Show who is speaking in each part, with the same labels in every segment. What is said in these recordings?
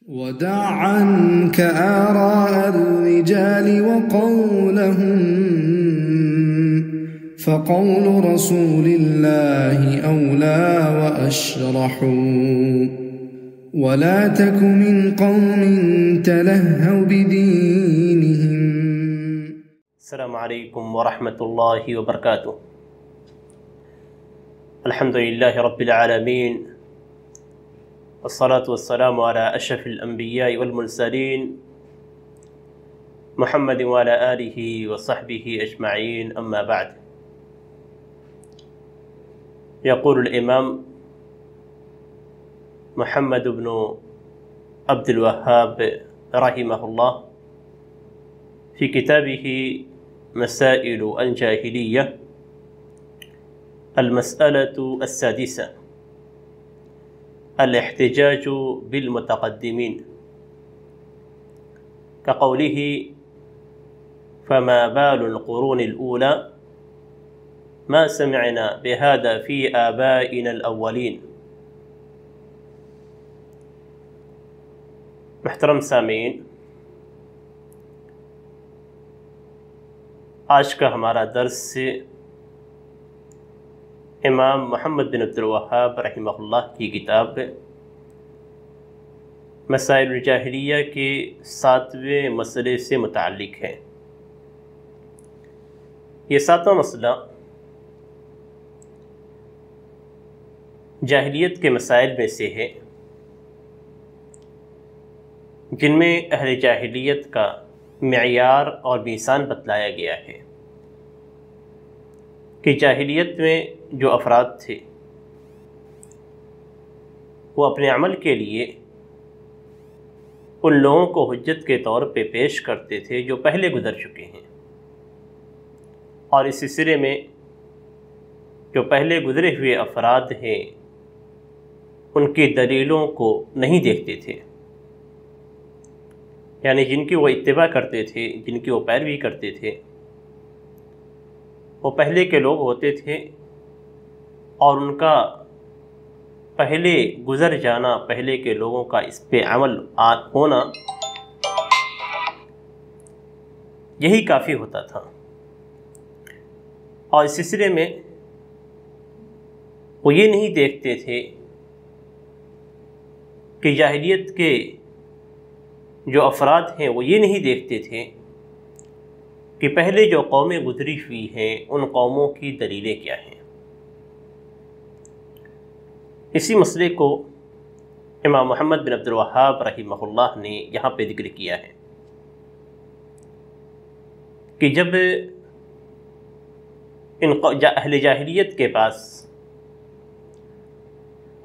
Speaker 1: ودع عنك آراء الرجال وقولهم فقول رسول الله أولى وأشرح ولا تك من قوم تلهوا بدينهم.
Speaker 2: السلام عليكم ورحمة الله وبركاته. الحمد لله رب العالمين والصلاة والسلام على أشرف الأنبياء والمرسلين محمد وعلى آله وصحبه أجمعين، أما بعد. يقول الإمام محمد بن عبد الوهاب رحمه الله في كتابه مسائل الجاهلية المسألة السادسة: الاحتجاج بالمتقدمين، كقوله فما بال القرون الأولى ما سمعنا بهذا في آبائنا الأولين. محترم سامعین، آج کا ہمارا درس امام محمد بن عبد الوہاب رحمہ اللہ کی کتاب مسائل الجاہلیہ کے 7ویں مسئلے سے متعلق ہے۔ یہ 7واں مسئلہ جاہلیت کے مسائل میں سے ہے جن میں اہل جاہلیت کا معیار اور میزان بتلایا گیا ہے کہ جاہلیت میں جو افراد تھے وہ اپنے عمل کے لیے ان لوگوں کو حجت کے طور پہ پیش کرتے تھے جو پہلے گزر چکے ہیں، اور اس سلسلے میں جو پہلے گزرے ہوئے افراد ہیں ان کی دلیلوں کو نہیں دیکھتے تھے، یعنی جن کی وہ اتباع کرتے تھے، جن کی وہ پیروی کرتے تھے، وہ پہلے کے لوگ ہوتے تھے، اور ان کا پہلے گزر جانا، پہلے کے لوگوں کا اس پہ عمل ہونا، یہی کافی ہوتا تھا۔ اور اس سلسلے میں وہ یہ نہیں دیکھتے تھے کہ جاہلیت کے جو افراد ہیں وہ یہ نہیں دیکھتے تھے کہ پہلے جو قومیں گزری ہوئی ہیں ان قوموں کی دلیلیں کیا ہیں۔ اسی مسئلے کو امام محمد بن عبد الوہاب رحمہ اللہ نے یہاں پہ ذکر کیا ہے کہ جب اہل جاہلیت کے پاس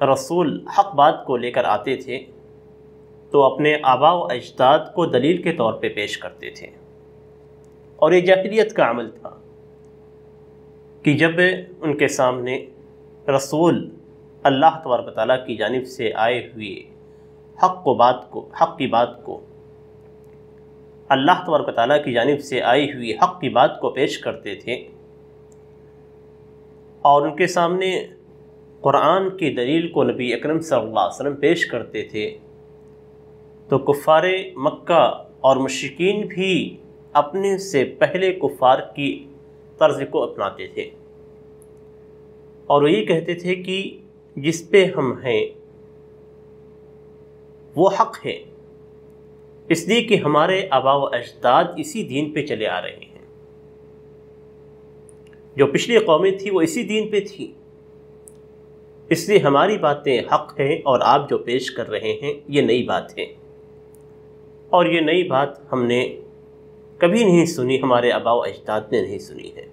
Speaker 2: رسول حق بات کو لے کر آتے تھے تو اپنے آباء و اجداد کو دلیل کے طور پہ پیش کرتے تھے، اور یہ جاہلیت کا عمل تھا کہ جب ان کے سامنے رسول اللہ تبارک و تعالیٰ کی جانب سے آئے ہوئے حق کی بات کو اللہ تبارک و تعالیٰ کی جانب سے آئی ہوئی حق کی بات کو پیش کرتے تھے، اور ان کے سامنے قرآن کی دلیل کو نبی اکرم صلی اللہ علیہ وسلم پیش کرتے تھے، تو کفار مکہ اور مشرکین بھی اپنے سے پہلے کفار کی طرز کو اپناتے تھے، اور وہ یہ کہتے تھے کہ جس پہ ہم ہیں وہ حق ہے، اس لیے کہ ہمارے آباء و اجداد اسی دین پہ چلے آ رہے ہیں، جو پچھلی قومیں تھیں وہ اسی دین پہ تھیں، اس لیے ہماری باتیں حق ہیں اور آپ جو پیش کر رہے ہیں یہ نئی بات ہے، اور یہ نئی بات ہم نے کبھی نہیں سنی، ہمارے آباء و اجداد نے نہیں سنی ہے۔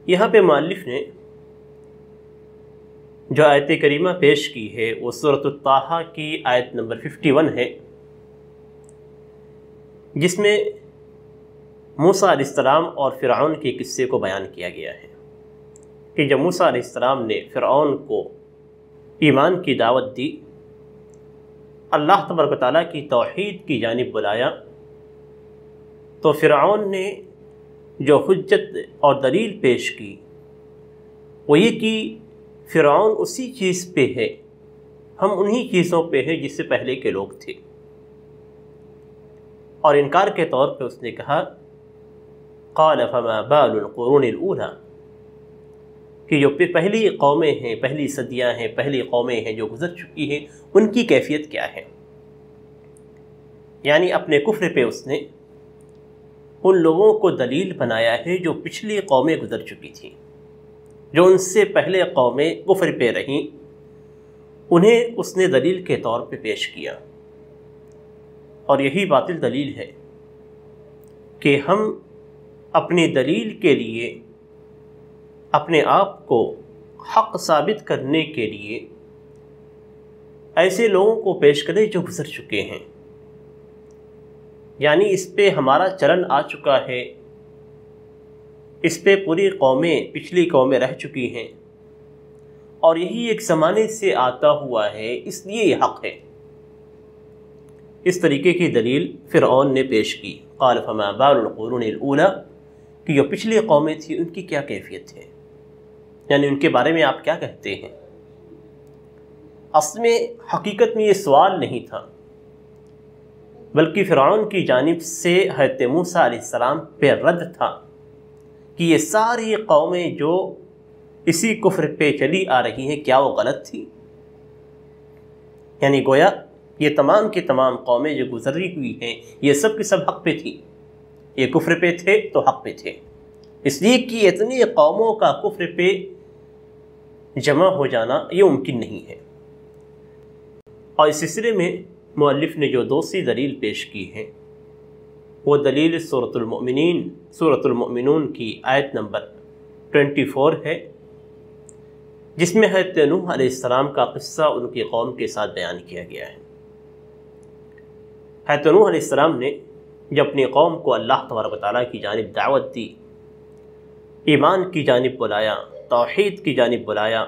Speaker 2: یہاں پہ مؤلف نے جو آیت کریمہ پیش کی ہے وہ سورۃ الطٰہٰ کی آیت نمبر 51 ہے، جس میں موسیٰ علیہ السلام اور فرعون کے قصے کو بیان کیا گیا ہے کہ جب موسیٰ علیہ السلام نے فرعون کو ایمان کی دعوت دی، اللہ تبارک و تعالیٰ کی توحید کی جانب بلایا، تو فرعون نے جو حجت اور دلیل پیش کی وہ یہ کہ فرعون اسی چیز پہ ہے، ہم انہی چیزوں پہ ہیں جس سے پہلے کے لوگ تھے۔ اور انکار کے طور پہ اس نے کہا قال فما بال القرون الاولى، کہ جو پہلی قومیں ہیں، پہلی صدیاں ہیں، پہلی قومیں ہیں جو گزر چکی ہیں، ان کی کیفیت کیا ہے؟ یعنی اپنے کفر پہ اس نے ان لوگوں کو دلیل بنایا ہے جو پچھلی قومیں گزر چکی تھیں، جو ان سے پہلے قومیں کفر پہ رہیں، انہیں اس نے دلیل کے طور پہ پیش کیا۔ اور یہی باطل دلیل ہے کہ ہم اپنی دلیل کے لیے، اپنے آپ کو حق ثابت کرنے کے لیے ایسے لوگوں کو پیش کریں جو گزر چکے ہیں۔ یعنی اس پہ ہمارا چلن آ چکا ہے، اس پہ پوری قومیں، پچھلی قومیں رہ چکی ہیں، اور یہی ایک زمانے سے آتا ہوا ہے، اس لیے یہ حق ہے۔ اس طریقے کی دلیل فرعون نے پیش کی، قال فما بال القرون الاولى، کہ جو پچھلی قومیں تھیں ان کی کیا کیفیت ہے، یعنی ان کے بارے میں آپ کیا کہتے ہیں؟ اصل میں حقیقت میں یہ سوال نہیں تھا، بلکہ فرعون کی جانب سے حضرت موسیٰ علیہ السلام پہ رد تھا کہ یہ ساری قومیں جو اسی کفر پہ چلی آ رہی ہیں کیا وہ غلط تھی؟ یعنی گویا یہ تمام کی تمام قومیں جو گزری ہوئی ہیں یہ سب کی سب حق پہ تھی، یہ کفر پہ تھے تو حق پہ تھے، اس لیے کہ اتنی قوموں کا کفر پہ جمع ہو جانا یہ ممکن نہیں ہے۔ اور اس سلسلے میں مؤلف نے جو دوسری دلیل پیش کی ہے وہ دلیل سورۃ المؤمنون کی آیت نمبر 24 ہے، جس میں حضرت نوح علیہ السلام کا قصہ ان کی قوم کے ساتھ بیان کیا گیا ہے۔ حضرت نوح علیہ السلام نے جب اپنی قوم کو اللہ تبارک و تعالیٰ کی جانب دعوت دی، ایمان کی جانب بلایا، توحید کی جانب بلایا،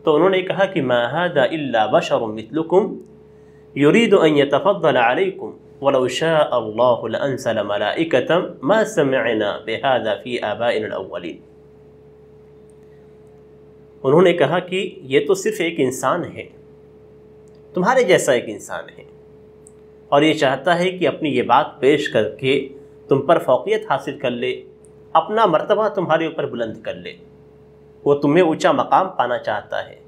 Speaker 2: تو انہوں نے کہا کہ ما هذا الا بشر مثلکم يريد ان يتفضل عليكم ولو شاء الله لانزل ملائكة ما سمعنا بهذا في آبائنا الاولین۔ انہوں نے کہا کہ یہ تو صرف ایک انسان ہے، تمہارے جیسا ایک انسان ہے، اور یہ چاہتا ہے کہ اپنی یہ بات پیش کر کے تم پر فوقیت حاصل کر لے، اپنا مرتبہ تمہارے اوپر بلند کر لے، وہ تمہیں اونچا مقام پانا چاہتا ہے،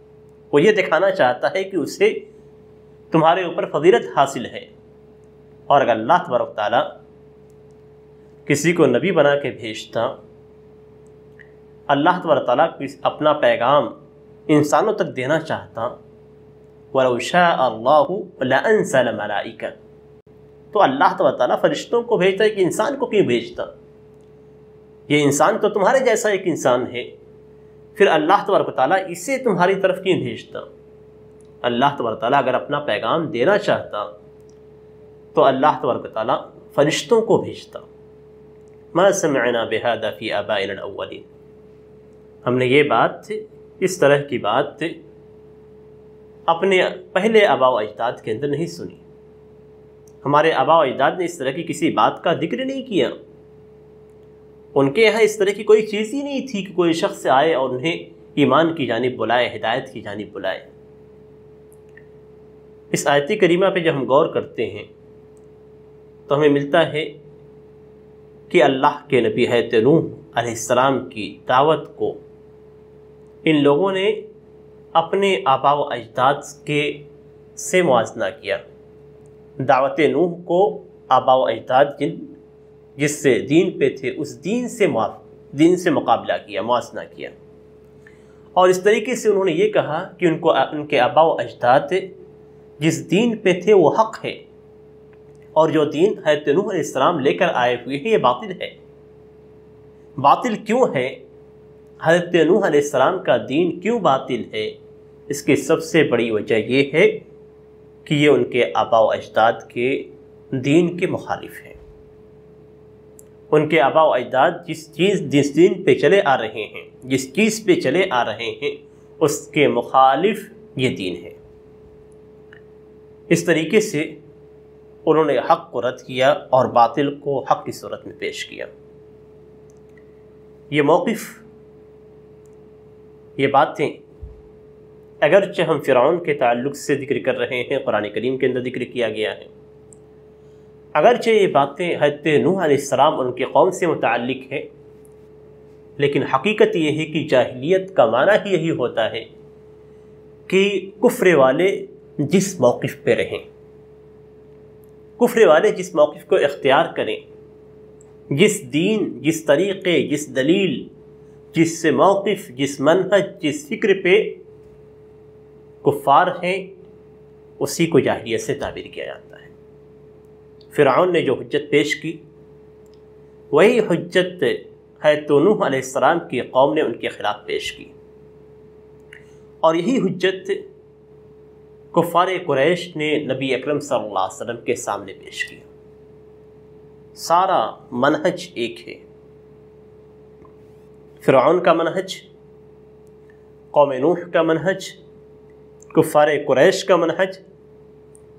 Speaker 2: وہ یہ دکھانا چاہتا ہے کہ اسے تمہارے اوپر فضیلت حاصل ہے۔ اور اگر اللہ تبارک تعالیٰ کسی کو نبی بنا کے بھیجتا، اللہ تبارک تعالیٰ اپنا پیغام انسانوں تک دینا چاہتا، وَلَوْ شَاءَ اللَّهُ لَأَنزَلَ مَلَائِكَةً، تو اللہ تبارک تعالیٰ فرشتوں کو بھیجتا ہے کہ انسان کو کیوں بھیجتا؟ یہ انسان تو تمہارے جیسا ایک انسان ہے، پھر اللہ تبارک تعالیٰ اسے تمہاری طرف کیوں بھیجتا؟ اللہ تبارک تعالیٰ اگر اپنا پیغام دینا چاہتا تو اللہ تبارک تعالیٰ فرشتوں کو بھیجتا۔ ما سمعنا بهذا في آبائنا الاولین، ہم نے یہ بات، اس طرح کی بات اپنے پہلے آباء و اجداد کے اندر نہیں سنی، ہمارے آباء و اجداد نے اس طرح کی کسی بات کا ذکر نہیں کیا، ان کے یہاں اس طرح کی کوئی چیز ہی نہیں تھی کہ کوئی شخص آئے اور انہیں ایمان کی جانب بلائے، ہدایت کی جانب بلائے۔ اس آیت کریمہ پہ جب ہم غور کرتے ہیں تو ہمیں ملتا ہے کہ اللہ کے نبی حضرت نوح علیہ السلام کی دعوت کو ان لوگوں نے اپنے آباء و اجداد سے موازنہ کیا۔ دعوت نوح کو آباء و اجداد جس سے دین پہ تھے اس دین سے مقابلہ کیا، موازنہ کیا، اور اس طریقے سے انہوں نے یہ کہا کہ ان کے آباء و اجداد جس دین پہ تھے وہ حق ہے، اور جو دین حضرت نوح علیہ السلام لے کر آئے ہوئے ہیں یہ باطل ہے۔ باطل کیوں ہے؟ حضرت نوح علیہ السلام کا دین کیوں باطل ہے؟ اس کی سب سے بڑی وجہ یہ ہے کہ یہ ان کے آباء و اجداد کے دین کے مخالف ہے۔ ان کے آباء و اجداد جس دین پہ چلے آ رہے ہیں، جس چیز پہ چلے آ رہے ہیں، اس کے مخالف یہ دین ہے۔ اس طریقے سے انہوں نے حق کو رد کیا اور باطل کو حق کی صورت میں پیش کیا۔ یہ موقف، یہ باتیں اگرچہ ہم فرعون کے تعلق سے ذکر کر رہے ہیں، قرآن کریم کے اندر ذکر کیا گیا ہے، اگرچہ یہ باتیں حضرت نوح علیہ السلام ان کی قوم سے متعلق ہے، لیکن حقیقت یہ ہے کہ جاہلیت کا معنی ہی یہی ہوتا ہے کہ کفر والے جس موقف پہ رہیں، کفر والے جس موقف کو اختیار کریں، جس دین، جس طریقے، جس دلیل، جس موقف، جس منہج، جس فکر پہ کفار ہیں، اسی کو جاہلیت سے تعبیر کیا جاتا ہے۔ فرعون نے جو حجت پیش کی، وہی حجت حضرت نوح علیہ السلام کی قوم نے ان کے خلاف پیش کی، اور یہی حجت کفار قریش نے نبی اکرم صلی اللہ علیہ وسلم کے سامنے پیش کی۔ سارا منہج ایک ہے، فرعون کا منہج، قوم نوح کا منہج، کفار قریش کا منہج،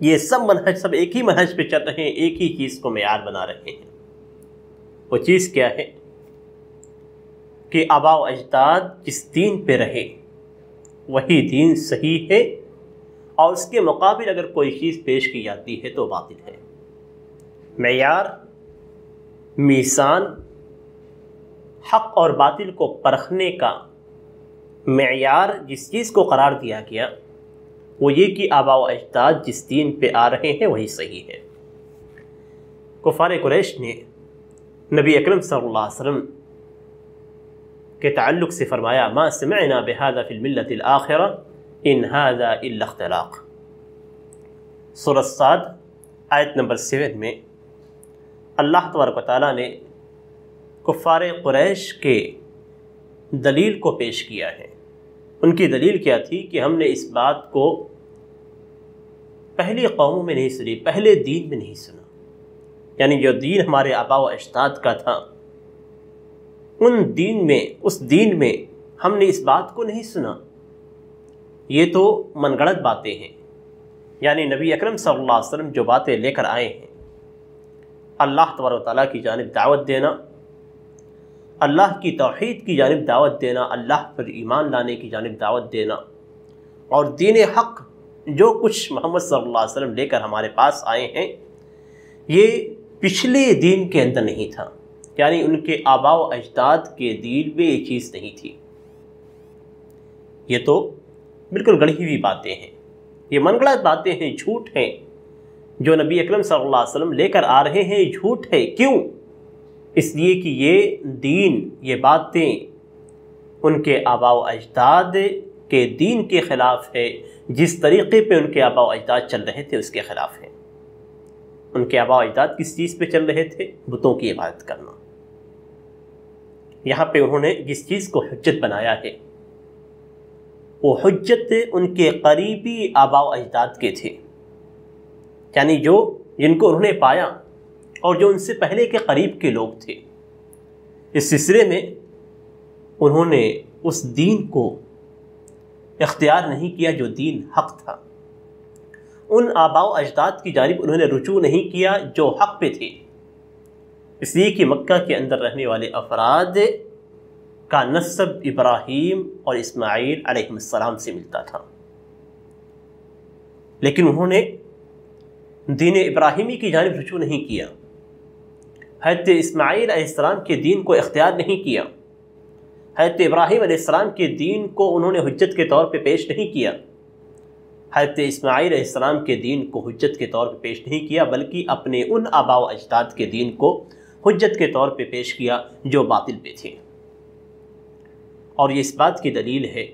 Speaker 2: یہ سب منہج سب ایک ہی منہج پہ چل رہے ہیں، ایک ہی چیز کو معیار بنا رہے ہیں۔ وہ چیز کیا ہے کہ آباء و اجداد جس دین پہ رہے وہی دین صحیح ہے، اور اس کے مقابل اگر کوئی چیز پیش کی جاتی ہے تو باطل ہے۔ معیار، میزان، حق اور باطل کو پرکھنے کا معیار جس چیز کو قرار دیا گیا وہ یہ کہ آباء و اجداد جس دین پہ آ رہے ہیں وہی صحیح ہے۔ کفار قریش نے نبی اکرم صلی اللہ علیہ وسلم کے تعلق سے فرمایا ما سمعنا بهذا في الملة الآخرة ان هذا الا اختلاق۔ سورہ صاد آیت نمبر 7 میں اللہ تبارک و تعالیٰ نے کفار قریش کے دلیل کو پیش کیا ہے۔ ان کی دلیل کیا تھی کہ ہم نے اس بات کو پہلی قوموں میں نہیں سنی، پہلے دین میں نہیں سنا، یعنی جو دین ہمارے آباء و اجداد کا تھا اس دین میں ہم نے اس بات کو نہیں سنا، یہ تو من گڑت باتیں ہیں۔ یعنی نبی اکرم صلی اللہ علیہ وسلم جو باتیں لے کر آئے ہیں، اللہ تبارک و تعالیٰ کی جانب دعوت دینا، اللہ کی توحید کی جانب دعوت دینا، اللہ پر ایمان لانے کی جانب دعوت دینا، اور دین حق جو کچھ محمد صلی اللہ علیہ وسلم لے کر ہمارے پاس آئے ہیں یہ پچھلے دین کے اندر نہیں تھا، یعنی ان کے آباء و اجداد کے دین میں یہ چیز نہیں تھی۔ یہ تو بالکل گڑھی ہوئی باتیں ہیں، یہ من گڑت باتیں ہیں، جھوٹ ہیں، جو نبی اکرم صلی اللہ علیہ وسلم لے کر آ رہے ہیں جھوٹ ہے۔ کیوں؟ اس لیے کہ یہ دین، یہ باتیں ان کے آباء و اجداد کے دین کے خلاف ہے، جس طریقے پہ ان کے آباء و اجداد چل رہے تھے اس کے خلاف ہے۔ ان کے آباء و اجداد کس چیز پہ چل رہے تھے؟ بتوں کی عبادت کرنا۔ یہاں پہ انہوں نے جس چیز کو حجت بنایا ہے وہ حجت ان کے قریبی آباء و اجداد کے تھے، یعنی جن کو انہوں نے پایا اور جو ان سے پہلے کے قریب کے لوگ تھے۔ اس سلسلے میں انہوں نے اس دین کو اختیار نہیں کیا جو دین حق تھا، ان آباء و اجداد کی جانب انہوں نے رجوع نہیں کیا جو حق پہ تھے، اس لیے کہ مکہ کے اندر رہنے والے افراد کا نسب ابراہیم اور اسماعیل علیہ السلام سے ملتا تھا، لیکن انہوں نے دین ابراہیمی کی جانب رجوع نہیں کیا، حضرت اسماعیل علیہ السلام کے دین کو اختیار نہیں کیا، حضرت ابراہیم علیہ السلام کے دین کو انہوں نے حجت کے طور پہ پیش نہیں کیا، حضرت اسماعیل علیہ السلام کے دین کو حجت کے طور پہ پیش نہیں کیا، بلکہ اپنے ان آباء و اجداد کے دین کو حجت کے طور پہ پیش کیا جو باطل پہ تھے۔ اور یہ اس بات کی دلیل ہے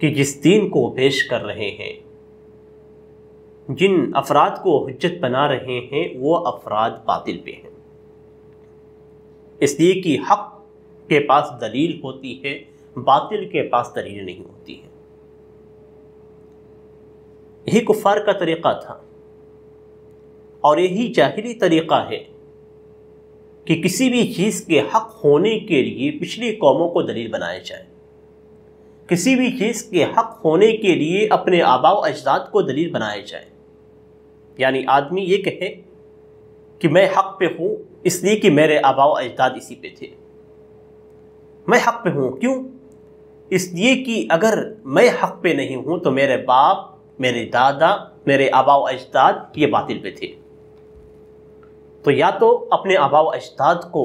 Speaker 2: کہ جس دین کو وہ پیش کر رہے ہیں، جن افراد کو حجت بنا رہے ہیں، وہ افراد باطل پہ ہیں، اس لیے کہ حق کے پاس دلیل ہوتی ہے، باطل کے پاس دلیل نہیں ہوتی ہے۔ یہی کفار کا طریقہ تھا، اور یہی جاہلی طریقہ ہے کہ کسی بھی چیز کے حق ہونے کے لیے پچھلی قوموں کو دلیل بنایا جائے، کسی بھی چیز کے حق ہونے کے لیے اپنے آباء و اجداد کو دلیل بنایا جائے۔ یعنی آدمی یہ کہے کہ میں حق پہ ہوں اس لیے کہ میرے آباء و اجداد اسی پہ تھے، میں حق پہ ہوں، کیوں؟ اس لیے کہ اگر میں حق پہ نہیں ہوں تو میرے باپ، میرے دادا، میرے آبا و اجداد یہ باطل پہ تھے۔ تو یا تو اپنے آبا و اجداد کو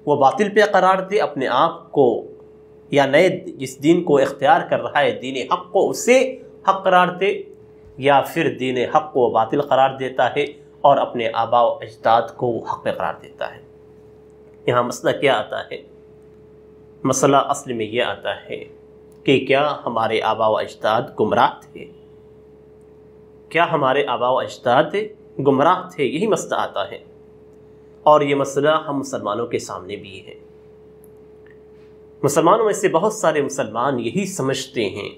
Speaker 2: وہ باطل پہ قرار دے، اپنے آپ کو یا نئے جس دین کو اختیار کر رہا ہے دین حق کو اسے حق قرار دے، یا پھر دین حق کو باطل قرار دیتا ہے اور اپنے آبا و اجداد کو وہ حق پہ قرار دیتا ہے۔ یہاں مسئلہ کیا آتا ہے؟ مسئلہ اصل میں یہ آتا ہے کہ کیا ہمارے آبا و اجداد گمراہ تھے؟ کیا ہمارے آبا و اجداد گمراہ تھے؟ یہی مسئلہ آتا ہے، اور یہ مسئلہ ہم مسلمانوں کے سامنے بھی ہے۔ مسلمانوں میں سے بہت سارے مسلمان یہی سمجھتے ہیں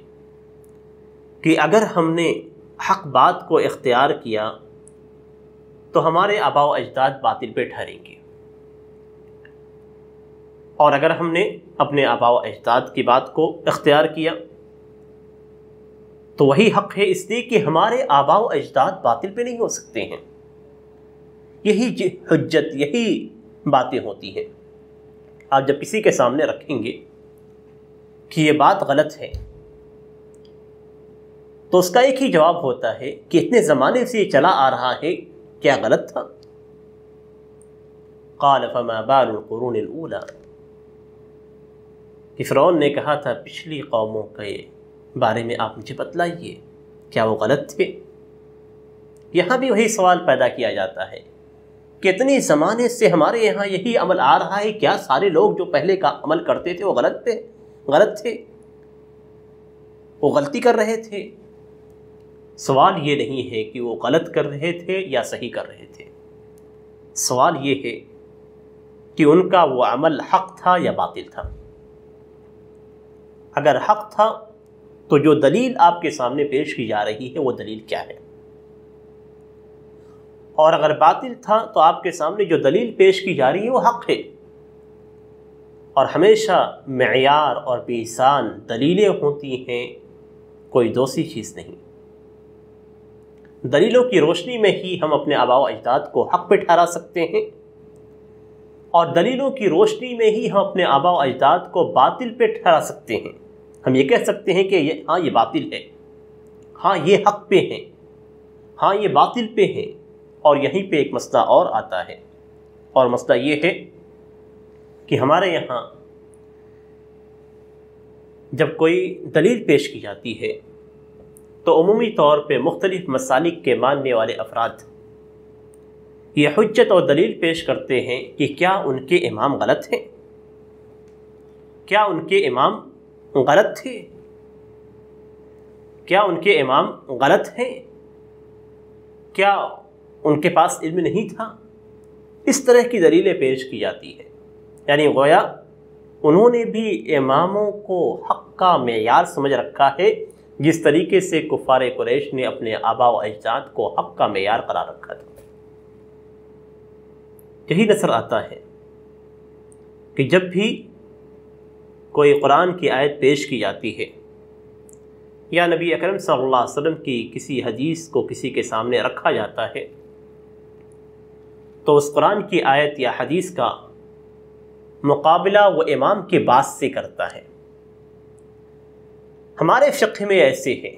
Speaker 2: کہ اگر ہم نے حق بات کو اختیار کیا تو ہمارے آبا و اجداد باطل پہ ٹھہریں گے، اور اگر ہم نے اپنے آبا و اجداد کی بات کو اختیار کیا تو وہی حق ہے، اس لیے کہ ہمارے آبا و اجداد باطل پہ نہیں ہو سکتے ہیں۔ یہی حجت، یہی باتیں ہوتی ہیں۔ آپ جب کسی کے سامنے رکھیں گے کہ یہ بات غلط ہے تو اس کا ایک ہی جواب ہوتا ہے کہ اتنے زمانے سے یہ چلا آ رہا ہے، کیا غلط تھا؟ قال فما بال القرون الاولى، کہ فرعون نے کہا تھا پچھلی قوموں کے بارے میں آپ مجھے بتلائیے، کیا وہ غلط تھے؟ یہاں بھی وہی سوال پیدا کیا جاتا ہے کہ اتنے زمانے سے ہمارے یہاں یہی عمل آ رہا ہے، کیا سارے لوگ جو پہلے کا عمل کرتے تھے وہ غلط تھے، وہ غلطی کر رہے تھے؟ سوال یہ نہیں ہے کہ وہ غلط کر رہے تھے یا صحیح کر رہے تھے، سوال یہ ہے کہ ان کا وہ عمل حق تھا یا باطل تھا۔ اگر حق تھا تو جو دلیل آپ کے سامنے پیش کی جا رہی ہے وہ دلیل کیا ہے؟ اور اگر باطل تھا تو آپ کے سامنے جو دلیل پیش کی جا رہی ہے وہ حق ہے، اور ہمیشہ معیار اور میزان دلیلیں ہوتی ہیں، کوئی دوسری چیز نہیں۔ دلیلوں کی روشنی میں ہی ہم اپنے آبا و اجداد کو حق پہ ٹھہرا سکتے ہیں، اور دلیلوں کی روشنی میں ہی ہم اپنے آبا و اجداد کو باطل پہ ٹھہرا سکتے ہیں۔ ہم یہ کہہ سکتے ہیں کہ ہاں یہ باطل ہے، ہاں یہ حق پہ ہیں، ہاں یہ باطل پہ ہیں۔ اور یہیں پہ ایک مسئلہ اور آتا ہے، اور مسئلہ یہ ہے کہ ہمارے یہاں جب کوئی دلیل پیش کی جاتی ہے تو عمومی طور پہ مختلف مسالک کے ماننے والے افراد یہ حجت اور دلیل پیش کرتے ہیں کہ کیا ان کے امام غلط ہیں؟ کیا ان کے امام غلط تھے؟ کیا ان کے امام غلط ہیں؟ کیا ان کے پاس علم نہیں تھا؟ اس طرح کی دلیلیں پیش کی جاتی ہیں، یعنی گویا انہوں نے بھی اماموں کو حق کا معیار سمجھ رکھا ہے، جس طریقے سے کفار قریش نے اپنے آبا و اجداد کو حق کا معیار قرار رکھا تھا۔ یہی نظر آتا ہے کہ جب بھی کوئی قرآن کی آیت پیش کی جاتی ہے یا نبی اکرم صلی اللہ علیہ وسلم کی کسی حدیث کو کسی کے سامنے رکھا جاتا ہے تو اس قرآن کی آیت یا حدیث کا مقابلہ وہ امام کے بات سے کرتا ہے۔ ہمارے فقہ میں ایسے ہے،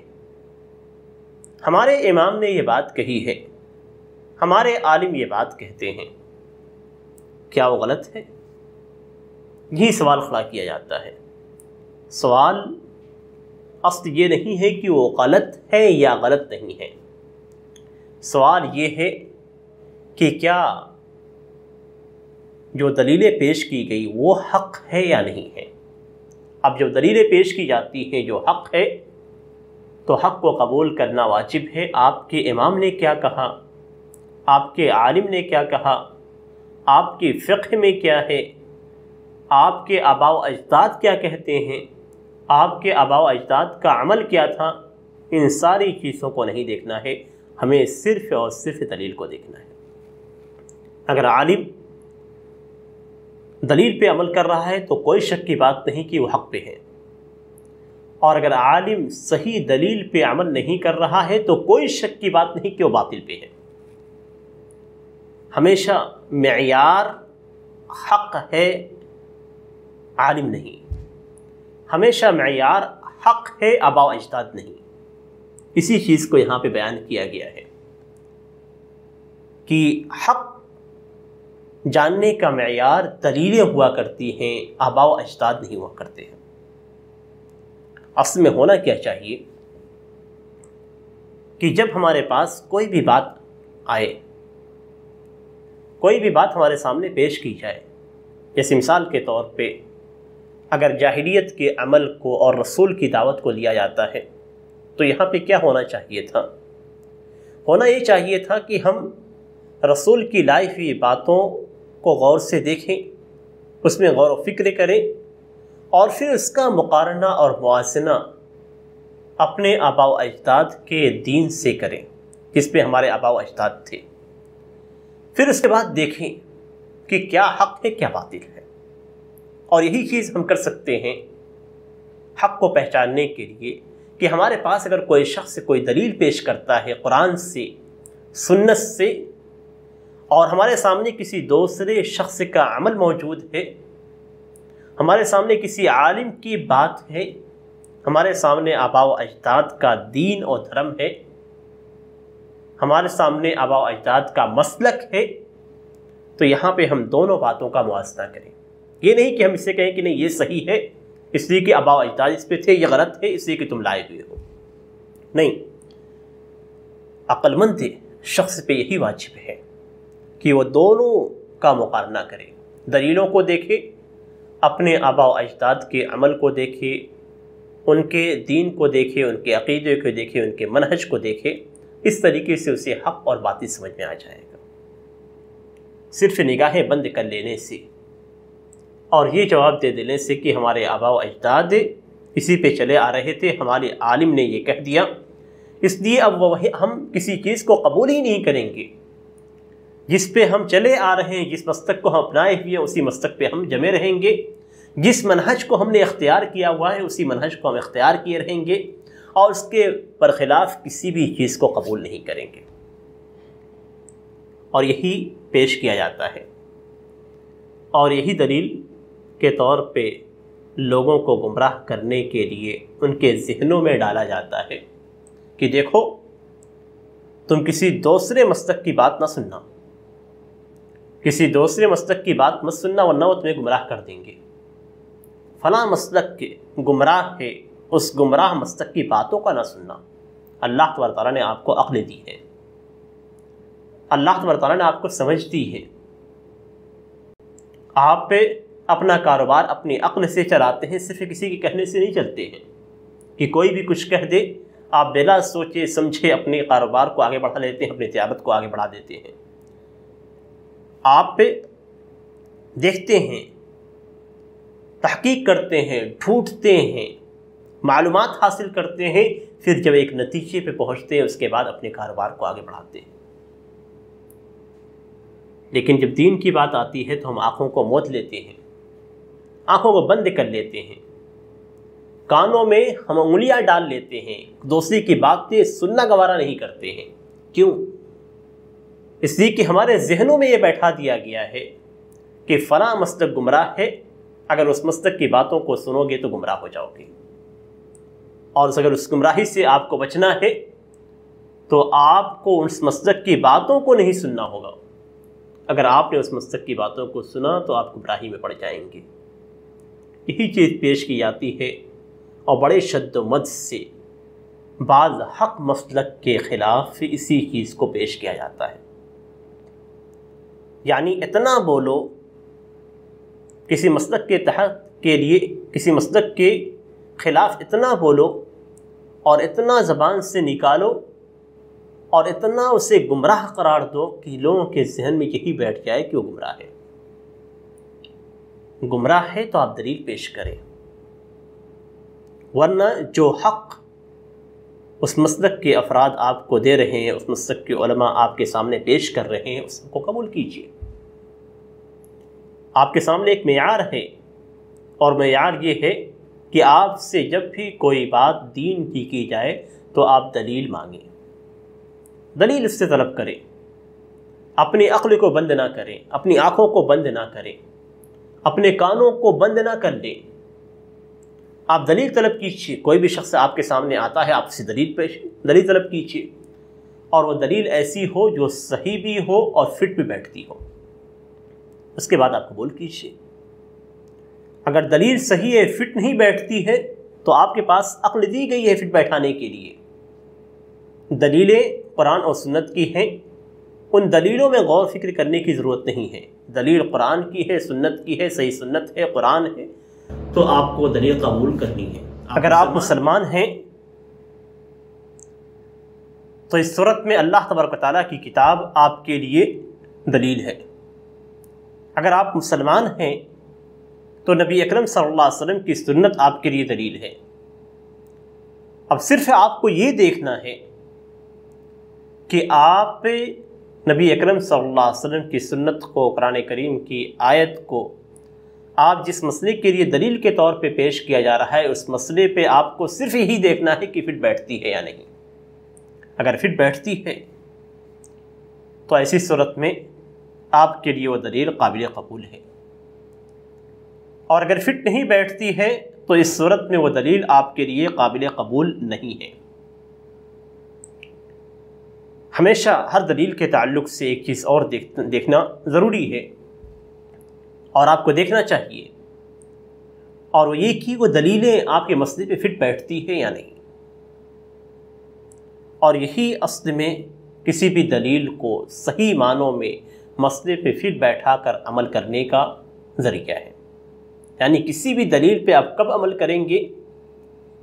Speaker 2: ہمارے امام نے یہ بات کہی ہے، ہمارے عالم یہ بات کہتے ہیں، کیا وہ غلط ہے؟ یہی سوال کھڑا کیا جاتا ہے۔ سوال اصل یہ نہیں ہے کہ وہ غلط ہے یا غلط نہیں ہے، سوال یہ ہے کہ کیا جو دلیلیں پیش کی گئی وہ حق ہے یا نہیں ہے۔ اب جب دلیلیں پیش کی جاتی ہیں جو حق ہے تو حق کو قبول کرنا واجب ہے۔ آپ کے امام نے کیا کہا، آپ کے عالم نے کیا کہا، آپ کی فقہ میں کیا ہے، آپ کے آباء و اجداد کیا کہتے ہیں، آپ کے آباء و اجداد کا عمل کیا تھا، ان ساری چیزوں کو نہیں دیکھنا ہے، ہمیں صرف اور صرف دلیل کو دیکھنا ہے۔ اگر عالم دلیل پہ عمل کر رہا ہے تو کوئی شک کی بات نہیں کہ وہ حق پہ ہے، اور اگر عالم صحیح دلیل پہ عمل نہیں کر رہا ہے تو کوئی شک کی بات نہیں کہ وہ باطل پہ ہے۔ ہمیشہ معیار حق ہے، عالم نہیں۔ ہمیشہ معیار حق ہے، آباء و اجداد نہیں۔ اسی چیز کو یہاں پہ بیان کیا گیا ہے کہ حق جاننے کا معیار دلیلیں ہوا کرتی ہیں، آباء و اجداد نہیں ہوا کرتے ہیں۔ اصل میں ہونا کیا چاہیے کہ جب ہمارے پاس کوئی بھی بات آئے، کوئی بھی بات ہمارے سامنے پیش کی جائے، جیسے مثال کے طور پہ اگر جاہلیت کے عمل کو اور رسول کی دعوت کو لیا جاتا ہے تو یہاں پہ کیا ہونا چاہیے تھا؟ ہونا یہ چاہیے تھا کہ ہم رسول کی لائی ہوئی باتوں کو غور سے دیکھیں، اس میں غور و فکر کریں، اور پھر اس کا مقارنہ اور موازنہ اپنے آباء و اجداد کے دین سے کریں جس پہ ہمارے آباء و اجداد تھے۔ پھر اس کے بعد دیکھیں کہ کیا حق ہے کیا باطل ہے، اور یہی چیز ہم کر سکتے ہیں حق کو پہچاننے کے لیے کہ ہمارے پاس اگر کوئی شخص کوئی دلیل پیش کرتا ہے قرآن سے، سنت سے، اور ہمارے سامنے کسی دوسرے شخص کا عمل موجود ہے، ہمارے سامنے کسی عالم کی بات ہے، ہمارے سامنے آباء و اجداد کا دین اور دھرم ہے، ہمارے سامنے آباء و اجداد کا مسلک ہے، تو یہاں پہ ہم دونوں باتوں کا موازنہ کریں۔ یہ نہیں کہ ہم اسے کہیں کہ نہیں یہ صحیح ہے اس لیے کہ آباء و اجداد اس پہ تھے، یہ غلط ہے اس لیے کہ تم لائے ہوئے ہو۔ نہیں، عقل مند شخص پہ یہی واجب ہے کہ وہ دونوں کا مقارنہ کرے، دلیلوں کو دیکھے، اپنے آباء و اجداد کے عمل کو دیکھے، ان کے دین کو دیکھے، ان کے عقیدے کو دیکھے، ان کے منہج کو دیکھے۔ اس طریقے سے اسے حق اور باطل سمجھ میں آ جائے گا۔ صرف نگاہیں بند کر لینے سے اور یہ جواب دے دینے سے کہ ہمارے آباء و اجداد اسی پہ چلے آ رہے تھے، ہمارے عالم نے یہ کہہ دیا، اس لیے اب ہم کسی چیز کو قبول ہی نہیں کریں گے، جس پہ ہم چلے آ رہے ہیں، جس مسلک کو ہم اپنائے ہوئے ہیں اسی مسلک پہ ہم جمے رہیں گے، جس منہج کو ہم نے اختیار کیا ہوا ہے اسی منہج کو ہم اختیار کیے رہیں گے، اور اس کے برخلاف کسی بھی چیز کو قبول نہیں کریں گے۔ اور یہی پیش کیا جاتا ہے، اور یہی دلیل کے طور پہ لوگوں کو گمراہ کرنے کے لیے ان کے ذہنوں میں ڈالا جاتا ہے کہ دیکھو تم کسی دوسرے مسلک کی بات نہ سننا، کسی دوسرے مسلک کی بات مت سننا ورنہ وہ تمہیں گمراہ کر دیں گے، فلاں مسلک کے گمراہ ہے، اس گمراہ مسلک کی باتوں کا نہ سننا۔ اللہ تبارک تعالیٰ نے آپ کو عقل دی ہے، اللہ تبارک تعالیٰ نے آپ کو سمجھ دی ہے، آپ پہ اپنا کاروبار اپنی عقل سے چلاتے ہیں، صرف کسی کے کہنے سے نہیں چلتے ہیں کہ کوئی بھی کچھ کہہ دے آپ بلا سوچے سمجھے اپنے کاروبار کو آگے بڑھا لیتے ہیں، اپنی تجارت کو آگے بڑھا دیتے ہیں۔ آپ پہ دیکھتے ہیں، تحقیق کرتے ہیں، ڈھونڈتے ہیں، معلومات حاصل کرتے ہیں، پھر جب ایک نتیجے پہ پہنچتے ہیں اس کے بعد اپنے کاروبار کو آگے بڑھاتے ہیں۔ لیکن جب دین کی بات آتی ہے تو ہم آنکھوں کو موت لیتے ہیں، آنکھوں کو بند کر لیتے ہیں، کانوں میں ہم انگلیاں ڈال لیتے ہیں، دوسری کی باتیں سننا گوارا نہیں کرتے ہیں۔ کیوں؟ اس لیے کہ ہمارے ذہنوں میں یہ بیٹھا دیا گیا ہے کہ فلاں مسلک گمراہ ہے، اگر اس مسلک کی باتوں کو سنو گے تو گمراہ ہو جاؤ گے، اور اگر اس گمراہی سے آپ کو بچنا ہے تو آپ کو اس مسلک کی باتوں کو نہیں سننا ہوگا۔ اگر آپ نے اس مسلک کی باتوں کو سنا تو آپ گمراہی میں پڑ جائیں گے۔ یہی چیز پیش کی جاتی ہے، اور بڑے شد و مد سے بعض حق مسلک کے خلاف اسی چیز کو پیش کیا جاتا ہے۔ یعنی اتنا بولو، کسی مسلک کے تحت کے لیے، کسی مسلک کے خلاف اتنا بولو اور اتنا زبان سے نکالو اور اتنا اسے گمراہ قرار دو کہ لوگوں کے ذہن میں یہی بیٹھ جائے کہ وہ گمراہ ہے۔ گمراہ ہے تو آپ دلیل پیش کریں، ورنہ جو حق اس مسلک کے افراد آپ کو دے رہے ہیں، اس مسلک کے علماء آپ کے سامنے پیش کر رہے ہیں، اس کو قبول کیجیے۔ آپ کے سامنے ایک معیار ہے، اور معیار یہ ہے کہ آپ سے جب بھی کوئی بات دین کی جائے تو آپ دلیل مانگیں، دلیل اس سے طلب کریں، اپنی عقل کو بند نہ کریں، اپنی آنکھوں کو بند نہ کریں، اپنے کانوں کو بند نہ کر لیں، آپ دلیل طلب کیجیے، کوئی بھی شخص آپ کے سامنے آتا ہے آپ سے دلیل طلب کیجیے، اور وہ دلیل ایسی ہو جو صحیح بھی ہو اور فٹ بھی بیٹھتی ہو، اس کے بعد آپ قبول کیجیے۔ اگر دلیل صحیح ہے، فٹ نہیں بیٹھتی ہے، تو آپ کے پاس عقل دی گئی ہے فٹ بیٹھانے کے لیے، دلیلیں قرآن اور سنت کی ہیں، ان دلیلوں میں غور فکر کرنے کی ضرورت نہیں ہے، دلیل قرآن کی ہے، سنت کی ہے، صحیح سنت ہے، قرآن ہے، تو آپ کو دلیل قبول کرنی ہے۔ اگر آپ مسلمان ہیں تو اس صورت میں اللہ تبارک و تعالیٰ کی کتاب آپ کے لیے دلیل ہے۔ اگر آپ مسلمان ہیں تو نبی اکرم صلی اللہ علیہ وسلم کی سنت آپ کے لیے دلیل ہے۔ اب صرف آپ کو یہ دیکھنا ہے کہ آپ نبی اکرم صلی اللہ علیہ وسلم کی سنت کو، قرآن کریم کی آیت کو آپ جس مسئلے کے لیے دلیل کے طور پہ پیش کیا جا رہا ہے، اس مسئلے پہ آپ کو صرف یہی دیکھنا ہے کہ فٹ بیٹھتی ہے یا نہیں۔ اگر فٹ بیٹھتی ہے تو ایسی صورت میں آپ کے لیے وہ دلیل قابل قبول ہے، اور اگر فٹ نہیں بیٹھتی ہے تو اس صورت میں وہ دلیل آپ کے لیے قابل قبول نہیں ہے۔ ہمیشہ ہر دلیل کے تعلق سے ایک چیز اور دیکھنا ضروری ہے، اور آپ کو دیکھنا چاہیے، اور وہ یہ کہ وہ دلیلیں آپ کے مسئلے پہ فٹ بیٹھتی ہے یا نہیں۔ اور یہی اصل میں کسی بھی دلیل کو صحیح معنوں میں مسئلے پہ فٹ بیٹھا کر عمل کرنے کا ذریعہ ہے۔ یعنی کسی بھی دلیل پہ آپ کب عمل کریں گے؟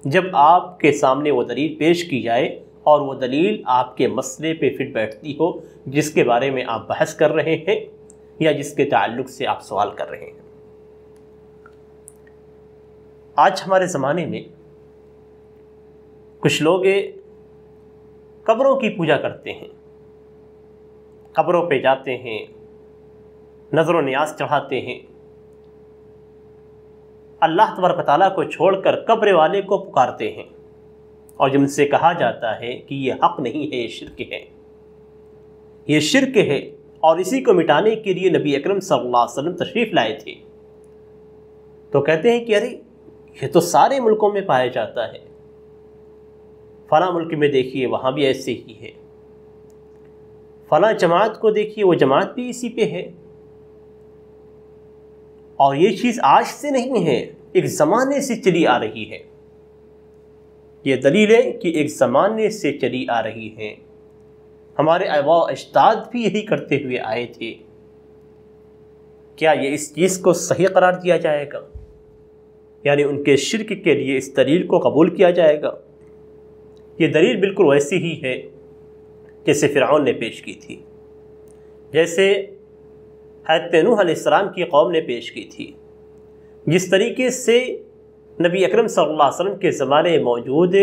Speaker 2: جب آپ کے سامنے وہ دلیل پیش کی جائے اور وہ دلیل آپ کے مسئلے پہ فٹ بیٹھتی ہو، جس کے بارے میں آپ بحث کر رہے ہیں یا جس کے تعلق سے آپ سوال کر رہے ہیں۔ آج ہمارے زمانے میں کچھ لوگ قبروں کی پوجا کرتے ہیں، قبروں پہ جاتے ہیں، نظر و نیاز چڑھاتے ہیں، اللہ تبارک و تعالیٰ کو چھوڑ کر قبر والے کو پکارتے ہیں، اور جن سے کہا جاتا ہے کہ یہ حق نہیں ہے، یہ شرک ہے، یہ شرک ہے، اور اسی کو مٹانے کے لیے نبی اکرم صلی اللہ علیہ وسلم تشریف لائے تھے۔ تو کہتے ہیں کہ ارے یہ تو سارے ملکوں میں پایا جاتا ہے، فلاں ملک میں دیکھیے وہاں بھی ایسے ہی ہے، فلاں جماعت کو دیکھیے وہ جماعت بھی اسی پہ ہے، اور یہ چیز آج سے نہیں ہے، ایک زمانے سے چلی آ رہی ہے۔ یہ دلیل ہے کہ ایک زمانے سے چلی آ رہی ہیں، ہمارے آباء و اجداد بھی یہی کرتے ہوئے آئے تھے۔ کیا یہ اس چیز کو صحیح قرار دیا جائے گا؟ یعنی ان کے شرک کے لیے اس دلیل کو قبول کیا جائے گا؟ یہ دلیل بالکل ویسی ہی ہے جیسے فرعون نے پیش کی تھی، جیسے حضرت نوح علیہ السلام کی قوم نے پیش کی تھی، جس طریقے سے نبی اکرم صلی اللہ علیہ وسلم کے زمانے میں موجود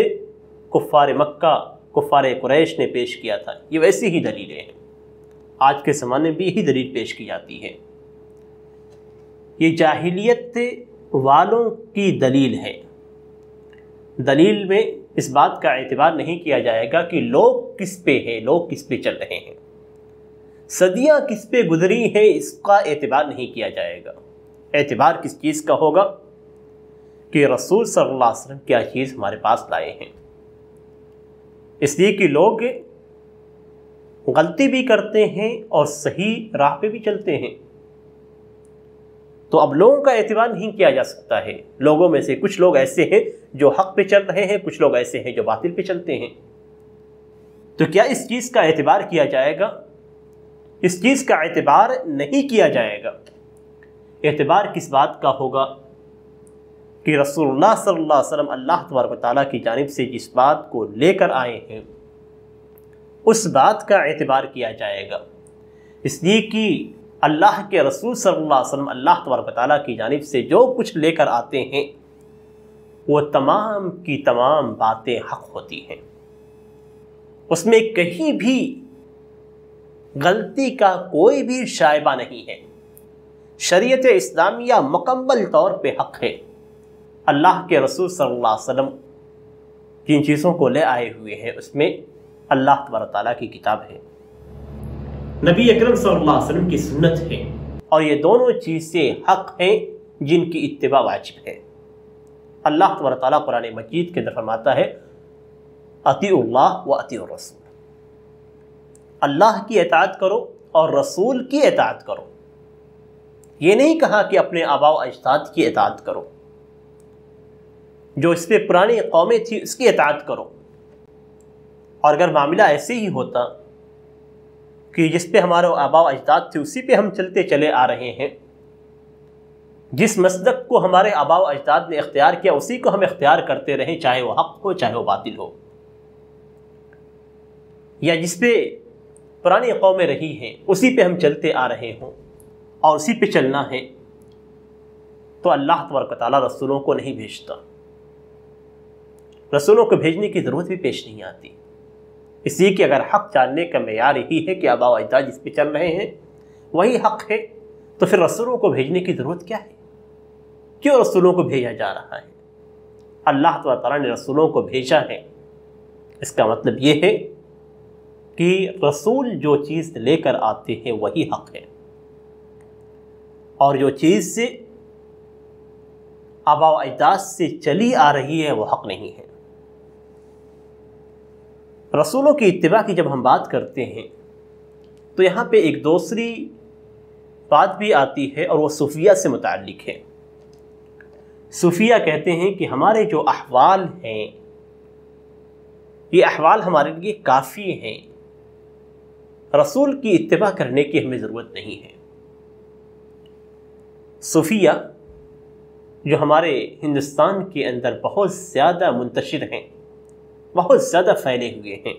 Speaker 2: کفار مکہ، کفار قریش نے پیش کیا تھا۔ یہ ویسی ہی دلیلیں ہیں، آج کے زمانے میں بھی یہی دلیل پیش کی جاتی ہے۔ یہ جاہلیت والوں کی دلیل ہے۔ دلیل میں اس بات کا اعتبار نہیں کیا جائے گا کہ لوگ کس پہ ہیں، لوگ کس پہ چل رہے ہیں، صدیاں کس پہ گزری ہیں، اس کا اعتبار نہیں کیا جائے گا۔ اعتبار کس چیز کا ہوگا؟ کہ رسول صلی اللہ علیہ وسلم کیا چیز ہمارے پاس لائے ہیں۔ اس لیے کہ لوگ غلطی بھی کرتے ہیں اور صحیح راہ پہ بھی چلتے ہیں، تو اب لوگوں کا اعتبار نہیں کیا جا سکتا ہے۔ لوگوں میں سے کچھ لوگ ایسے ہیں جو حق پہ چل رہے ہیں، کچھ لوگ ایسے ہیں جو باطل پہ چلتے ہیں۔ تو کیا اس چیز کا اعتبار کیا جائے گا؟ اس چیز کا اعتبار نہیں کیا جائے گا۔ اعتبار کس بات کا ہوگا؟ کہ رسول اللہ صلی اللہ علیہ وسلم اللہ تبارک و تعالیٰ کی جانب سے جس بات کو لے کر آئے ہیں اس بات کا اعتبار کیا جائے گا۔ اس لیے کہ اللہ کے رسول صلی اللہ علیہ وسلم اللہ تبارک و تعالیٰ کی جانب سے جو کچھ لے کر آتے ہیں وہ تمام کی تمام باتیں حق ہوتی ہیں، اس میں کہیں بھی غلطی کا کوئی بھی شائبہ نہیں ہے۔ شریعت اسلامیہ مکمل طور پہ حق ہے۔ اللہ کے رسول صلی اللہ علیہ وسلم جن چیزوں کو لے آئے ہوئے ہیں اس میں اللہ تبارک تعالیٰ کی کتاب ہے، نبی اکرم صلی اللہ علیہ وسلم کی سنت ہے، اور یہ دونوں چیزیں حق ہیں جن کی اتباع واجب ہے۔ اللہ تبارک تعالیٰ قرآن مجید کے اندر فرماتا ہے اطیعوا اللہ و اطیعوا الرسول، اللہ کی اطاعت کرو اور رسول کی اطاعت کرو۔ یہ نہیں کہا کہ اپنے آباء و اجداد کی اطاعت کرو، جو اس پہ پرانی قومیں تھی اس کی اطاعت کرو۔ اور اگر معاملہ ایسے ہی ہوتا کہ جس پہ ہمارے آباء و اجداد تھے اسی پہ ہم چلتے چلے آ رہے ہیں، جس مسلک کو ہمارے آباء و اجداد نے اختیار کیا اسی کو ہم اختیار کرتے رہیں، چاہے وہ حق ہو چاہے وہ باطل ہو، یا جس پہ پرانی قومیں رہی ہیں اسی پہ ہم چلتے آ رہے ہوں اور اسی پہ چلنا ہے، تو اللہ تبارک و تعالیٰ رسولوں کو نہیں بھیجتا، رسولوں کو بھیجنے کی ضرورت بھی پیش نہیں آتی، اس لیے کہ اگر حق جاننے کا معیار یہی ہے کہ آباء و اجداد جس پہ چل رہے ہیں وہی حق ہے، تو پھر رسولوں کو بھیجنے کی ضرورت کیا ہے؟ کیوں رسولوں کو بھیجا جا رہا ہے؟ اللہ تعالیٰ نے رسولوں کو بھیجا ہے، اس کا مطلب یہ ہے کہ رسول جو چیز لے کر آتے ہیں وہی حق ہے، اور جو چیز سے آباء و اجداد سے چلی آ رہی ہے وہ حق نہیں ہے۔ رسولوں کی اتباع کی جب ہم بات کرتے ہیں تو یہاں پہ ایک دوسری بات بھی آتی ہے، اور وہ صوفیہ سے متعلق ہے۔ صوفیہ کہتے ہیں کہ ہمارے جو احوال ہیں یہ احوال ہمارے لیے کافی ہیں، رسول کی اتباع کرنے کی ہمیں ضرورت نہیں ہے۔ صوفیہ جو ہمارے ہندوستان کے اندر بہت زیادہ منتشر ہیں، بہت زیادہ پھیلے ہوئے ہیں،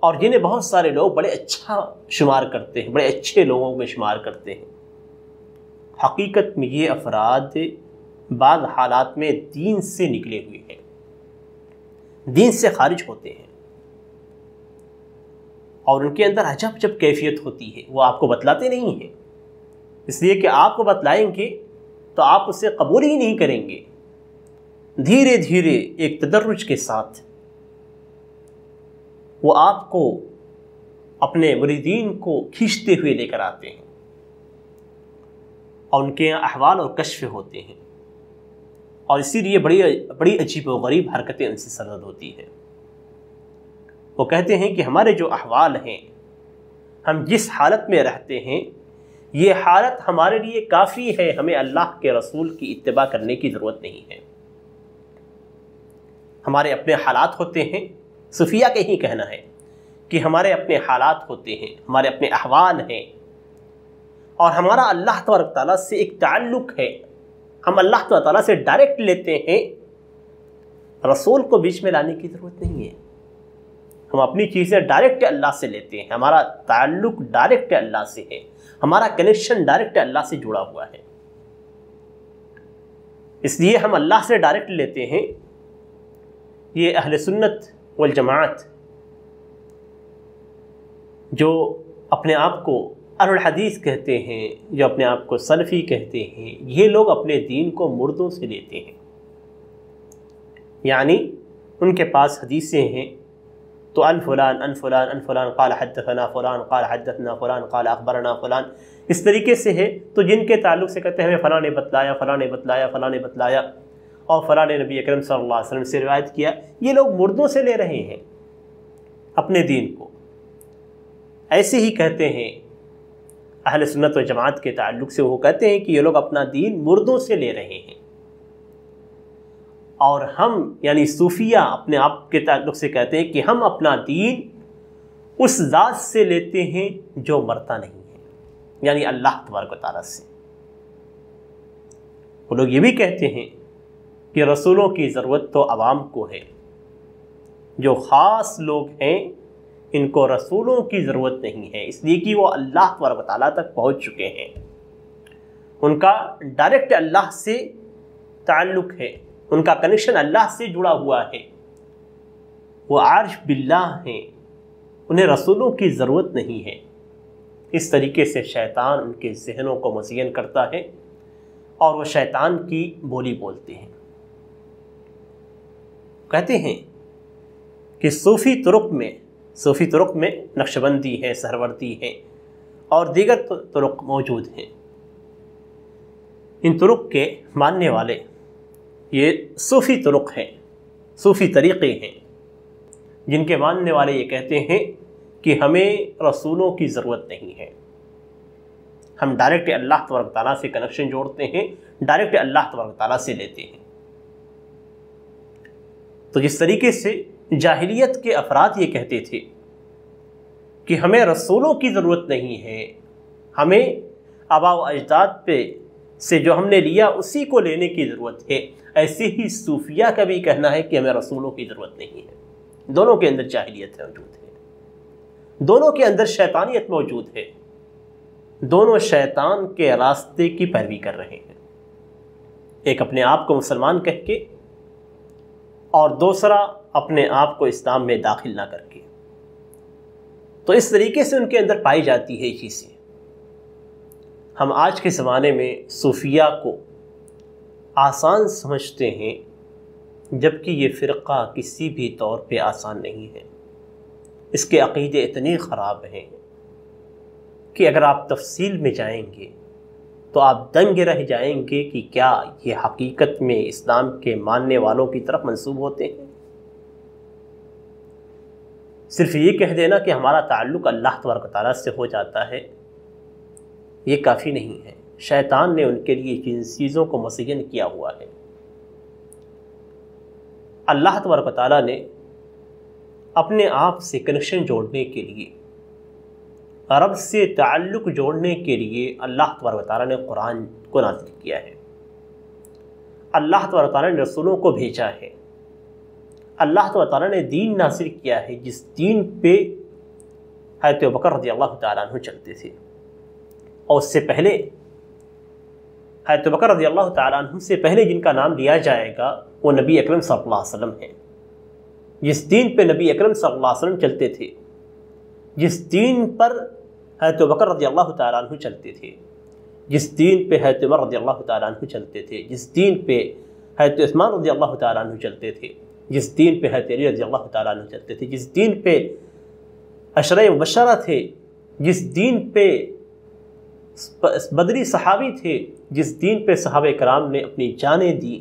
Speaker 2: اور جنہیں بہت سارے لوگ بڑے اچھا شمار کرتے ہیں، بڑے اچھے لوگوں میں شمار کرتے ہیں، حقیقت میں یہ افراد بعض حالات میں دین سے نکلے ہوئے ہیں، دین سے خارج ہوتے ہیں، اور ان کے اندر عجب عجب کیفیت ہوتی ہے، وہ آپ کو بتلاتے نہیں ہیں، اس لیے کہ آپ کو بتلائیں گے تو آپ اسے قبول ہی نہیں کریں گے۔ دھیرے دھیرے ایک تدرج کے ساتھ وہ آپ کو اپنے مریدین کو کھینچتے ہوئے لے کر آتے ہیں، اور ان کے احوال اور کشف ہوتے ہیں، اور اسی لیے بڑی عجیب و غریب حرکتیں ان سے سرزد ہوتی ہیں۔ وہ کہتے ہیں کہ ہمارے جو احوال ہیں، ہم جس حالت میں رہتے ہیں یہ حالت ہمارے لیے کافی ہے، ہمیں اللہ کے رسول کی اتباع کرنے کی ضرورت نہیں ہے۔ ہمارے اپنے حالات ہوتے ہیں، صوفیہ کا ہی کہنا ہے کہ ہمارے اپنے حالات ہوتے ہیں، ہمارے اپنے احوال ہیں، اور ہمارا اللہ تبارک تعالیٰ سے ایک تعلق ہے، ہم اللہ تعالیٰ سے ڈائریکٹ لیتے ہیں، رسول کو بیچ میں لانے کی ضرورت نہیں ہے۔ ہم اپنی چیزیں ڈائریکٹ اللہ سے لیتے ہیں، ہمارا تعلق ڈائریکٹ اللہ سے ہے، ہمارا کنیکشن ڈائریکٹ اللہ سے جڑا ہوا ہے، اس لیے ہم اللہ سے ڈائریکٹ لیتے ہیں۔ یہ اہل سنت والجماعت جو اپنے آپ کو اہل الحدیث کہتے ہیں، جو اپنے آپ کو سلفی کہتے ہیں، یہ لوگ اپنے دین کو مردوں سے لیتے ہیں، یعنی ان کے پاس حدیثیں ہیں تو ان فلان ان فلان ان فلان قال حدثنا فلان قال حدثنا فلان قال اخبرنا فلان، اس طریقے سے ہے، تو جن کے تعلق سے کہتے ہیں ہمیں فلاں نے بتلایا، فلاں نے بتلایا، فلاں نے بتلایا، اور فلاں نے نبی اکرم صلی اللہ علیہ وسلم سے روایت کیا۔ یہ لوگ مردوں سے لے رہے ہیں اپنے دین کو۔ ایسے ہی کہتے ہیں اہل سنت و جماعت کے تعلق سے، وہ کہتے ہیں کہ یہ لوگ اپنا دین مردوں سے لے رہے ہیں، اور ہم یعنی صوفیہ اپنے آپ کے تعلق سے کہتے ہیں کہ ہم اپنا دین اس ذات سے لیتے ہیں جو مرتا نہیں ہے، یعنی اللہ تبارک و تعالیٰ سے۔ وہ لوگ یہ بھی کہتے ہیں کہ رسولوں کی ضرورت تو عوام کو ہے، جو خاص لوگ ہیں ان کو رسولوں کی ضرورت نہیں ہے، اس لیے کہ وہ اللہ تبارک و تعالیٰ تک پہنچ چکے ہیں، ان کا ڈائریکٹ اللہ سے تعلق ہے، ان کا کنیکشن اللہ سے جڑا ہوا ہے، وہ عارف باللہ ہیں، انہیں رسولوں کی ضرورت نہیں ہے۔ اس طریقے سے شیطان ان کے ذہنوں کو مزین کرتا ہے، اور وہ شیطان کی بولی بولتے ہیں۔ کہتے ہیں کہ صوفی طرق میں نقشبندی ہے، سہروردی ہے، اور دیگر طرق موجود ہیں۔ ان طرق کے ماننے والے یہ صوفی طرق ہیں، صوفی طریقے ہیں، جن کے ماننے والے یہ کہتے ہیں کہ ہمیں رسولوں کی ضرورت نہیں ہے، ہم ڈائریکٹ اللہ تبارک تعالیٰ سے کنیکشن جوڑتے ہیں، ڈائریکٹ اللہ تبارک تعالیٰ سے لیتے ہیں۔ تو جس طریقے سے جاہلیت کے افراد یہ کہتے تھے کہ ہمیں رسولوں کی ضرورت نہیں ہے، ہمیں آباء و اجداد پہ سے جو ہم نے لیا اسی کو لینے کی ضرورت ہے، ایسے ہی صوفیہ کا بھی کہنا ہے کہ ہمیں رسولوں کی ضرورت نہیں ہے۔ دونوں کے اندر جاہلیت موجود ہے، دونوں کے اندر شیطانیت موجود ہے، دونوں شیطان کے راستے کی پیروی کر رہے ہیں، ایک اپنے آپ کو مسلمان کہہ کے اور دوسرا اپنے آپ کو اسلام میں داخل نہ کر کے۔ تو اس طریقے سے ان کے اندر پائی جاتی ہے یہ چیزیں۔ ہم آج کے زمانے میں صوفیہ کو آسان سمجھتے ہیں، جبکہ یہ فرقہ کسی بھی طور پہ آسان نہیں ہے۔ اس کے عقیدے اتنے خراب ہیں کہ اگر آپ تفصیل میں جائیں گے تو آپ دنگ رہ جائیں گے کہ کیا یہ حقیقت میں اسلام کے ماننے والوں کی طرف منسوب ہوتے ہیں۔ صرف یہ کہہ دینا کہ ہمارا تعلق اللہ تبارک و تعالیٰ سے ہو جاتا ہے، یہ کافی نہیں ہے۔ شیطان نے ان کے لیے جن چیزوں کو مزین کیا ہوا ہے، اللہ تبارک و تعالیٰ نے اپنے آپ سے کنیکشن جوڑنے کے لیے، رب سے تعلق جوڑنے کے لیے اللہ تبارک و تعالیٰ نے قرآن کو نازل کیا ہے، اللہ تبارک و تعالیٰ نے رسولوں کو بھیجا ہے، اللہ تبارک و تعالیٰ نے دین نازل کیا ہے جس دین پہ حضرت ابوبکر رضی اللہ تعالیٰ عنہ چلتے تھے، اور اس سے پہلے حضرت ابوبکر رضی اللہ تعالیٰ عنہ سے پہلے جن کا نام لیا جائے گا وہ نبی اکرم صلی اللہ علیہ وسلم ہیں۔ جس دین پہ نبی اکرم صلی اللہ علیہ وسلم چلتے تھے، جس دین پر حضرت ابوبکر رضی اللہ تعالیٰ عنہ چلتے تھے، جس دین پہ حضرت عمر رضی اللہ تعالیٰ عنہ چلتے تھے، جس دین پہ حضرت عثمان رضی اللہ تعالیٰ عنہ چلتے تھے، جس دین پہ حضرت علی رضی اللہ تعالیٰ عنہ چلتے تھے، جس دین پہ عشرہ مبشرہ تھے، جس دین پہ بدری صحابی تھے، جس دین پہ صحابہ کرام نے اپنی جانیں دی،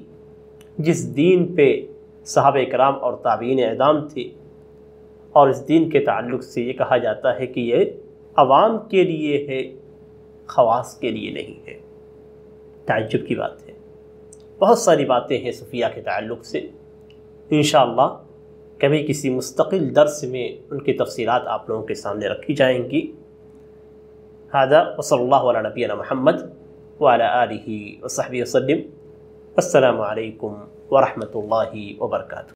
Speaker 2: جس دین پہ صحابہ کرام اور تابعین اعظام تھے، اور اس دین کے تعلق سے یہ کہا جاتا ہے کہ یہ عوام کے لیے ہے، خواص کے لیے نہیں ہے۔ تعجب کی بات ہے۔ بہت ساری باتیں ہیں صوفیہ کے تعلق سے، انشاءاللہ کبھی کسی مستقل درس میں ان کی تفصیلات آپ لوگوں کے سامنے رکھی جائیں گی۔ ھذا وصلی اللہ علی نبینا محمد وعلی آلہ وصحبہ وسلم۔ السلام علیکم ورحمۃ اللہ وبرکاتہ۔